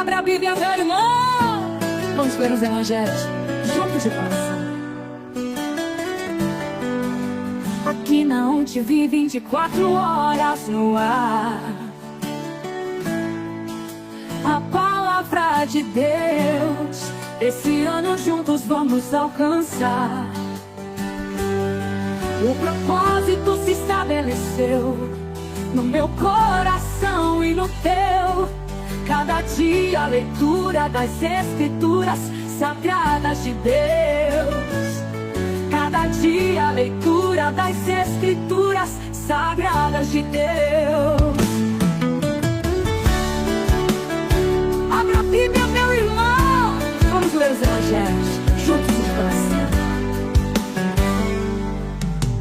Abre a Bíblia, meu irmão. Vamos ler os evangelhos juntos de coração. Aqui não te vi 24 horas no ar. A palavra de Deus, esse ano juntos vamos alcançar. O propósito se estabeleceu no meu coração e no teu. Cada dia a leitura das escrituras sagradas de Deus. Cada dia a leitura das escrituras sagradas de Deus. Abra a Bíblia, meu irmão. Vamos ler os evangelhos juntos de coração.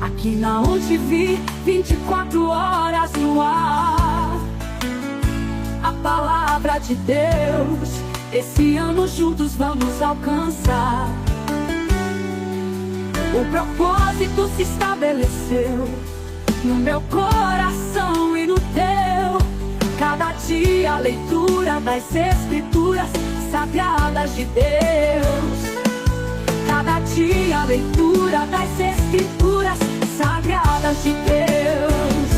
Aqui não te vi 24 horas no ar. A palavra de Deus, esse ano juntos vamos alcançar. O propósito se estabeleceu no meu coração e no teu. Cada dia a leitura das escrituras sagradas de Deus. Cada dia a leitura das escrituras sagradas de Deus.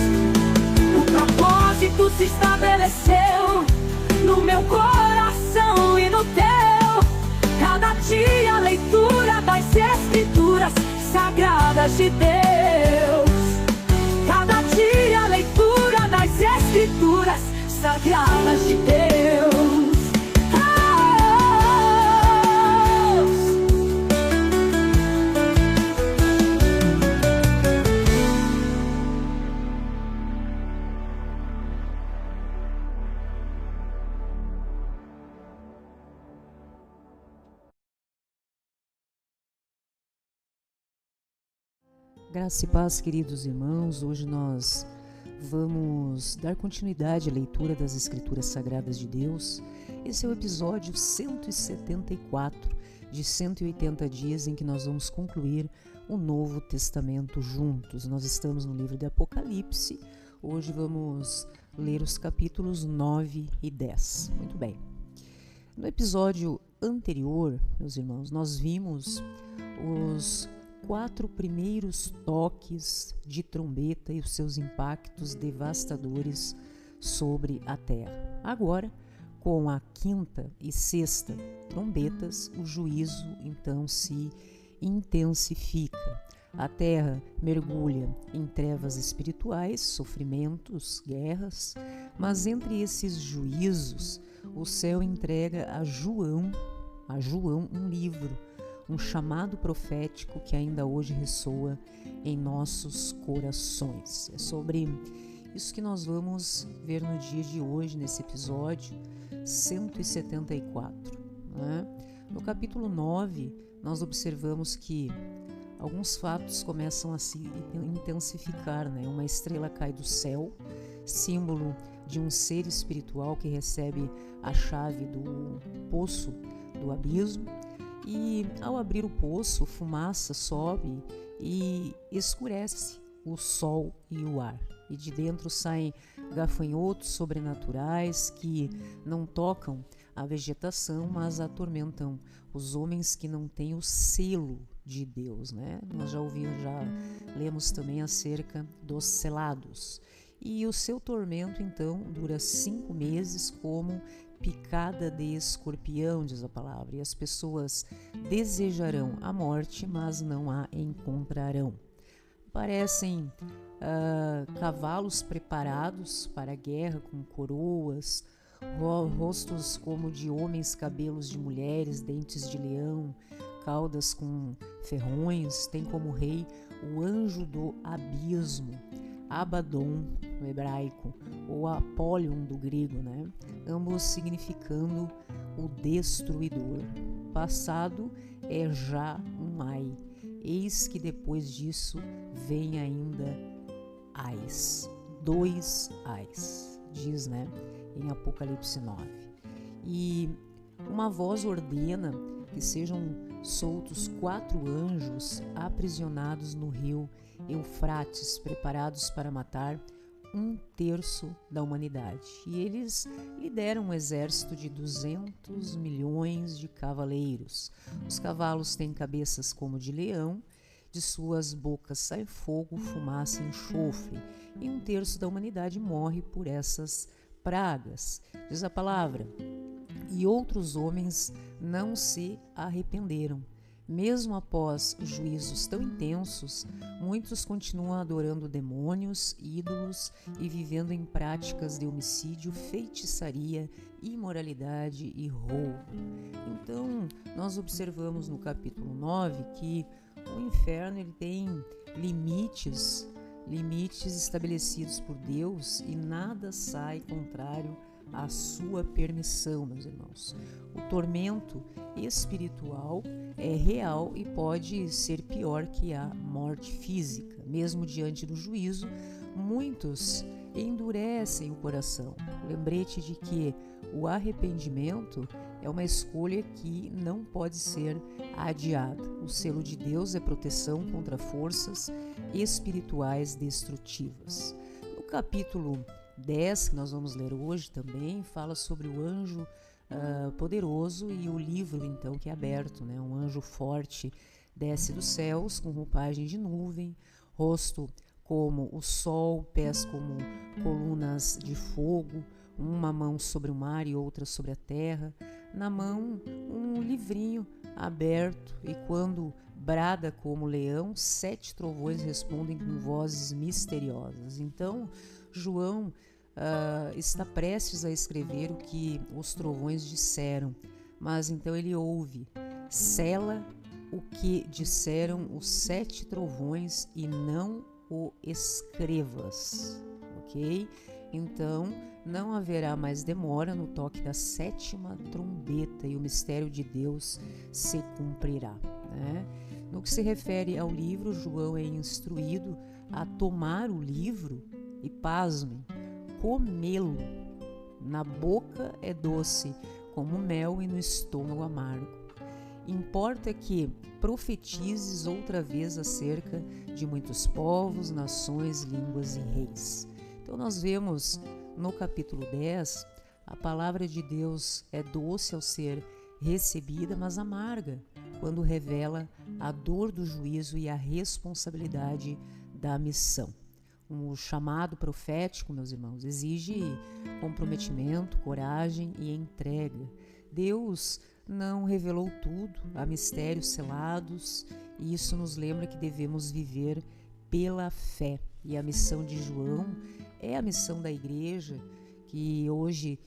O propósito se estabeleceu no meu coração e no teu. Cada dia a leitura das escrituras sagradas de Deus. Cada dia a leitura das escrituras sagradas de Deus. Graça e paz, queridos irmãos. Hoje nós vamos dar continuidade à leitura das Escrituras Sagradas de Deus. Esse é o episódio 174 de 180 dias em que nós vamos concluir o Novo Testamento juntos. Nós estamos no livro de Apocalipse. Hoje vamos ler os capítulos 9 e 10. Muito bem. No episódio anterior, meus irmãos, nós vimos os 4 primeiros toques de trombeta e os seus impactos devastadores sobre a terra. Agora, com a 5ª e 6ª trombetas, o juízo então se intensifica. A terra mergulha em trevas espirituais, sofrimentos, guerras, mas entre esses juízos, o céu entrega a João um livro, um chamado profético que ainda hoje ressoa em nossos corações. É sobre isso que nós vamos ver no dia de hoje, nesse episódio 174. Né? No capítulo 9, nós observamos que alguns fatos começam a se intensificar. Né? Uma estrela cai do céu, símbolo de um ser espiritual que recebe a chave do poço do abismo. E ao abrir o poço, fumaça sobe e escurece o sol e o ar. E de dentro saem gafanhotos sobrenaturais que não tocam a vegetação, mas atormentam os homens que não têm o selo de Deus. Né? Nós já lemos também acerca dos selados. E o seu tormento, então, dura 5 meses como picada de escorpião, diz a palavra, e as pessoas desejarão a morte, mas não a encontrarão. Parecem cavalos preparados para a guerra, com coroas, rostos como de homens, cabelos de mulheres, dentes de leão, caudas com ferrões. Tem como rei o anjo do abismo, Abaddon no hebraico, ou Apollyon do grego, né? Ambos significando o destruidor. Passado é já um ai, eis que depois disso vem ainda ais, 2 ais, diz, né, em Apocalipse 9. E uma voz ordena que sejam soltos 4 anjos aprisionados no rio Eufrates, preparados para matar 1/3 da humanidade. E eles lideram um exército de 200 milhões de cavaleiros. Os cavalos têm cabeças como de leão, de suas bocas sai fogo, fumaça e enxofre. E 1/3 da humanidade morre por essas pragas. Diz a palavra: e outros homens não se arrependeram. Mesmo após juízos tão intensos, muitos continuam adorando demônios, ídolos e vivendo em práticas de homicídio, feitiçaria, imoralidade e roubo. Então, nós observamos no capítulo 9 que o inferno ele tem limites estabelecidos por Deus e nada sai contrário à sua permissão, meus irmãos. O tormento espiritual é real e pode ser pior que a morte física. Mesmo diante do juízo, muitos endurecem o coração. Lembrete de que o arrependimento é uma escolha que não pode ser adiada. O selo de Deus é proteção contra forças espirituais destrutivas. No capítulo 10, que nós vamos ler hoje também, fala sobre o anjo poderoso e o livro então que é aberto, né? Um anjo forte desce dos céus com roupagem de nuvem, rosto como o sol, pés como colunas de fogo, uma mão sobre o mar e outra sobre a terra, na mão um livrinho aberto, e quando brada como leão, 7 trovões respondem com vozes misteriosas. Então João está prestes a escrever o que os trovões disseram, mas então ele ouve: sela o que disseram os 7 trovões e não o escrevas, ok? Então não haverá mais demora no toque da 7ª trombeta e o mistério de Deus se cumprirá, né? No que se refere ao livro, João é instruído a tomar o livro e, pasmem, comê-lo. Na boca é doce como mel e no estômago amargo. Importa que profetizes outra vez acerca de muitos povos, nações, línguas e reis. Então nós vemos no capítulo 10, a palavra de Deus é doce ao ser recebida, mas amarga quando revela a dor do juízo e a responsabilidade da missão. O chamado profético, meus irmãos, exige comprometimento, coragem e entrega. Deus não revelou tudo, há mistérios selados, e isso nos lembra que devemos viver pela fé. E a missão de João é a missão da igreja, que hoje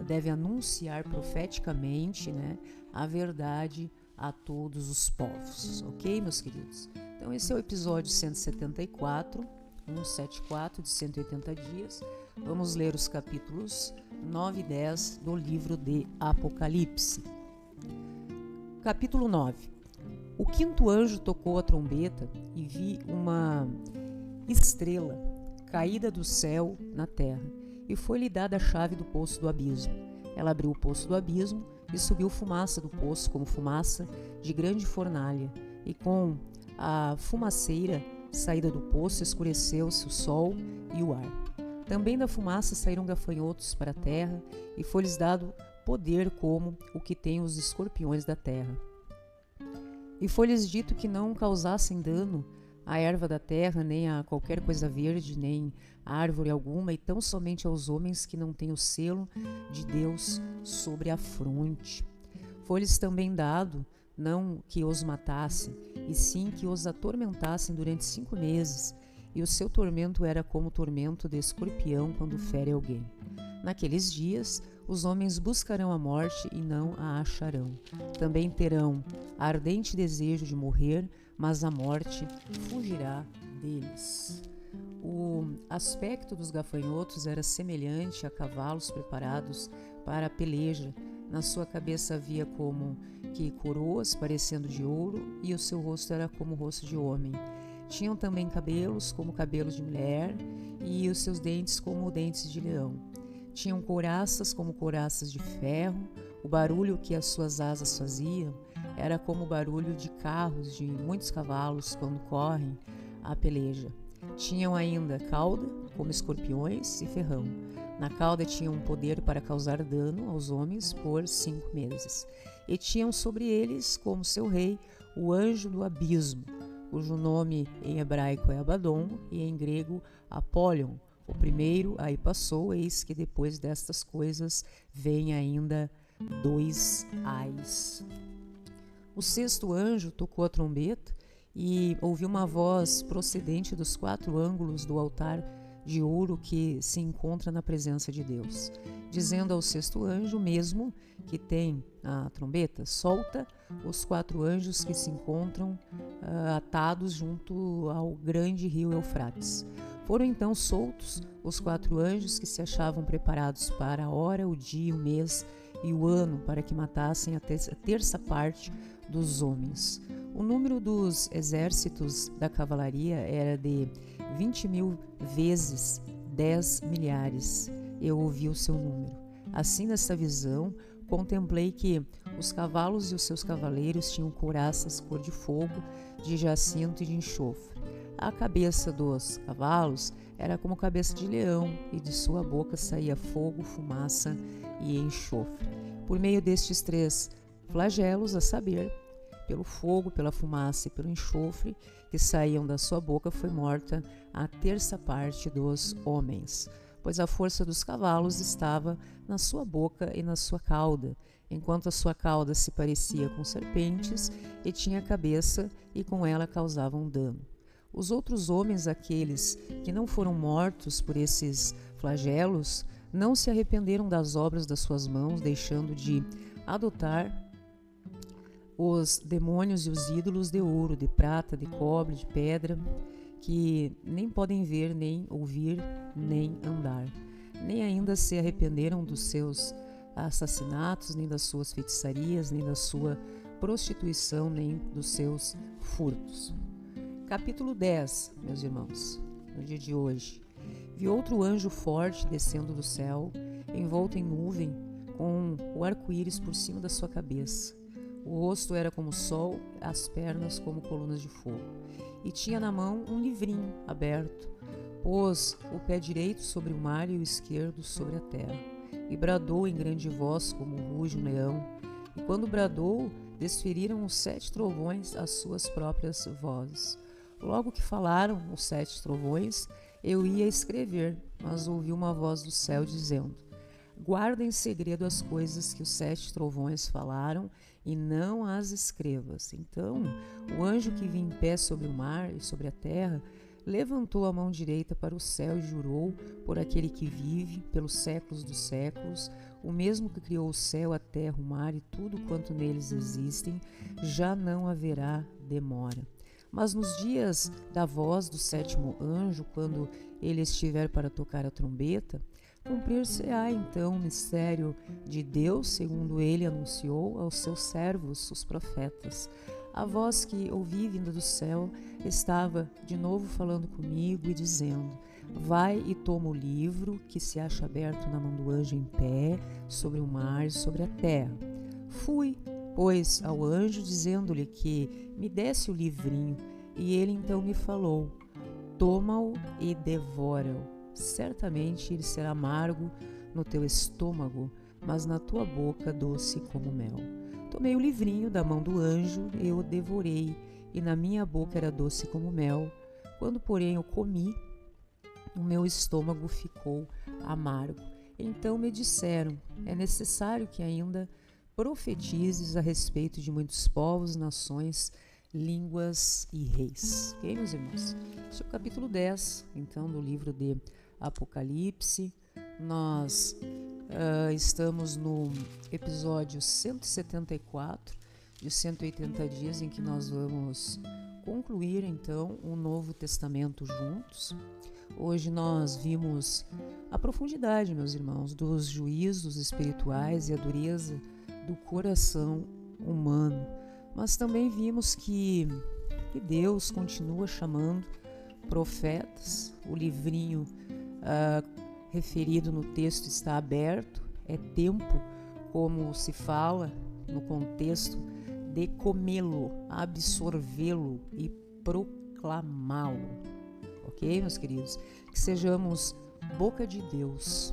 deve anunciar profeticamente, né, a verdade a todos os povos. Ok, meus queridos? Então esse é o episódio 174, 174 de 180 dias. Vamos ler os capítulos 9 e 10 do livro de Apocalipse. Capítulo 9. O 5º anjo tocou a trombeta e vi uma estrela caída do céu na terra, e foi-lhe dada a chave do poço do abismo. Ela abriu o poço do abismo e subiu fumaça do poço como fumaça de grande fornalha, e com a fumaceira saída do poço escureceu-se o sol e o ar. Também da fumaça saíram gafanhotos para a terra, e foi-lhes dado poder como o que tem os escorpiões da terra. E foi-lhes dito que não causassem dano à erva da terra, nem a qualquer coisa verde, nem a árvore alguma, e tão somente aos homens que não têm o selo de Deus sobre a fronte. Foi-lhes também dado não que os matassem, e sim que os atormentassem durante 5 meses, e o seu tormento era como o tormento de escorpião quando fere alguém. Naqueles dias, os homens buscarão a morte e não a acharão. Também terão ardente desejo de morrer, mas a morte fugirá deles. O aspecto dos gafanhotos era semelhante a cavalos preparados para a peleja. Na sua cabeça havia como que coroas parecendo de ouro, e o seu rosto era como o rosto de homem. Tinham também cabelos como cabelos de mulher, e os seus dentes como dentes de leão. Tinham couraças como couraças de ferro. O barulho que as suas asas faziam era como o barulho de carros de muitos cavalos quando correm a peleja. Tinham ainda cauda, como escorpiões, e ferrão. Na cauda tinham um poder para causar dano aos homens por 5 meses. E tinham sobre eles, como seu rei, o anjo do abismo, cujo nome em hebraico é Abaddon e em grego Apollyon. O primeiro aí passou, eis que depois destas coisas vem ainda 2 ais. O 6º anjo tocou a trombeta e ouviu uma voz procedente dos 4 ângulos do altar de ouro que se encontra na presença de Deus, dizendo ao 6º anjo, mesmo que tem a trombeta, solta os 4 anjos que se encontram atados junto ao grande rio Eufrates. Foram então soltos os 4 anjos que se achavam preparados para a hora, o dia, o mês e o ano, para que matassem a terça parte dos homens. O número dos exércitos da cavalaria era de 20.000 vezes 10 milhares. Eu ouvi o seu número. Assim, nesta visão, contemplei que os cavalos e os seus cavaleiros tinham couraças cor de fogo, de jacinto e de enxofre. A cabeça dos cavalos era como cabeça de leão, e de sua boca saía fogo, fumaça e enxofre. Por meio destes 3 flagelos, a saber, pelo fogo, pela fumaça e pelo enxofre que saíam da sua boca, foi morta a terça parte dos homens, pois a força dos cavalos estava na sua boca e na sua cauda, enquanto a sua cauda se parecia com serpentes e tinha cabeça, e com ela causavam dano. Os outros homens, aqueles que não foram mortos por esses flagelos, não se arrependeram das obras das suas mãos, deixando de adotar os demônios e os ídolos de ouro, de prata, de cobre, de pedra, que nem podem ver, nem ouvir, nem andar. Nem ainda se arrependeram dos seus assassinatos, nem das suas feitiçarias, nem da sua prostituição, nem dos seus furtos. Capítulo 10, meus irmãos, no dia de hoje. Vi outro anjo forte descendo do céu, envolto em nuvem, com o arco-íris por cima da sua cabeça. O rosto era como o sol, as pernas como colunas de fogo. E tinha na mão um livrinho aberto. Pôs o pé direito sobre o mar e o esquerdo sobre a terra. E bradou em grande voz, como ruge um leão. E quando bradou, desferiram os 7 trovões as suas próprias vozes. Logo que falaram os 7 trovões, eu ia escrever, mas ouvi uma voz do céu dizendo: guarda em segredo as coisas que os 7 trovões falaram e não as escrevas. Então o anjo que vinha em pé sobre o mar e sobre a terra levantou a mão direita para o céu e jurou por aquele que vive pelos séculos dos séculos, o mesmo que criou o céu, a terra, o mar e tudo quanto neles existem, já não haverá demora. Mas nos dias da voz do 7º anjo, quando ele estiver para tocar a trombeta, cumprir-se-á então o mistério de Deus, segundo ele anunciou aos seus servos, os profetas. A voz que ouvi vinda do céu estava de novo falando comigo e dizendo: vai e toma o livro que se acha aberto na mão do anjo em pé, sobre o mar e sobre a terra. Fui, pois, ao anjo, dizendo-lhe que me desse o livrinho, e ele então me falou: toma-o e devora-o. Certamente ele será amargo no teu estômago, mas na tua boca doce como mel. Tomei o livrinho da mão do anjo e o devorei, e na minha boca era doce como mel. Quando, porém, eu comi, o meu estômago ficou amargo. Então me disseram: é necessário que ainda profetizes a respeito de muitos povos, nações, línguas e reis. Ok, meus irmãos? Este é o capítulo 10, então, do livro de Apocalipse. Nós estamos no episódio 174 de 180 dias, em que nós vamos concluir, então, o Novo Testamento juntos. Hoje nós vimos a profundidade, meus irmãos, dos juízos espirituais e a dureza do coração humano, mas também vimos que Deus continua chamando profetas. O livrinho referido no texto está aberto, é tempo, como se fala no contexto, de comê-lo, absorvê-lo e proclamá-lo, ok, meus queridos? Que sejamos boca de Deus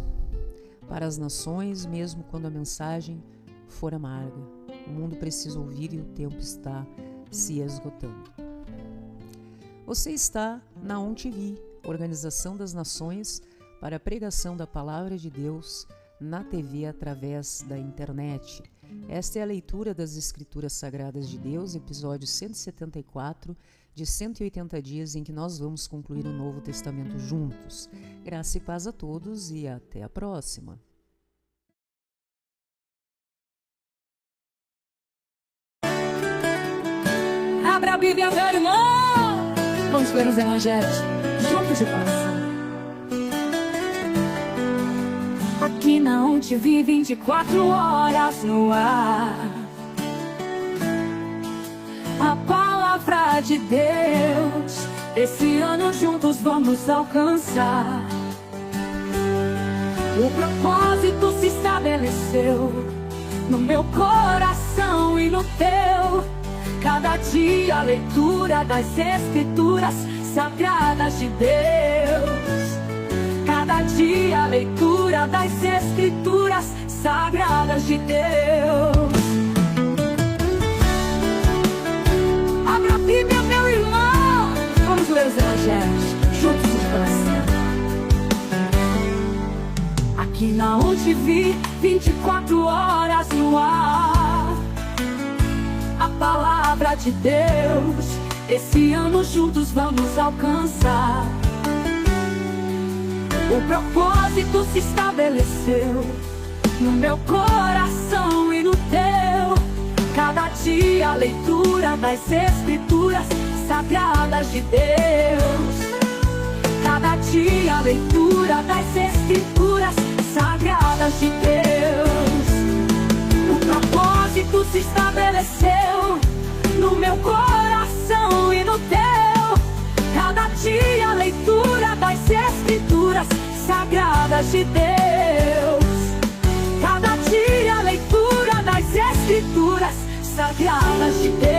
para as nações, mesmo quando a mensagem for amarga. O mundo precisa ouvir e o tempo está se esgotando. Você está na ON TV, Organização das Nações para a Pregação da Palavra de Deus na TV através da internet. Esta é a leitura das Escrituras Sagradas de Deus, episódio 174, de 180 dias em que nós vamos concluir o Novo Testamento juntos. Graça e paz a todos e até a próxima. Abra a Bíblia, meu irmão. Vamos ler os evangelhos juntos de coração. Aqui na ON TV 24 horas no ar. A palavra de Deus, esse ano juntos vamos alcançar. O propósito se estabeleceu no meu coração e no teu. Cada dia a leitura das Escrituras Sagradas de Deus. Cada dia a leitura das Escrituras Sagradas de Deus. Abra a Bíblia, meu irmão. Vamos ler os evangelhos juntos de coração. Aqui na ON TV 24 horas no ar. A palavra de Deus, esse ano juntos vamos alcançar. O propósito se estabeleceu no meu coração e no teu. Cada dia a leitura das Escrituras Sagradas de Deus. Cada dia a leitura das Escrituras Sagradas de Deus. O propósito se estabeleceu no meu coração e no teu. Cada dia a leitura das Escrituras Sagradas de Deus. Cada dia a leitura das Escrituras Sagradas de Deus.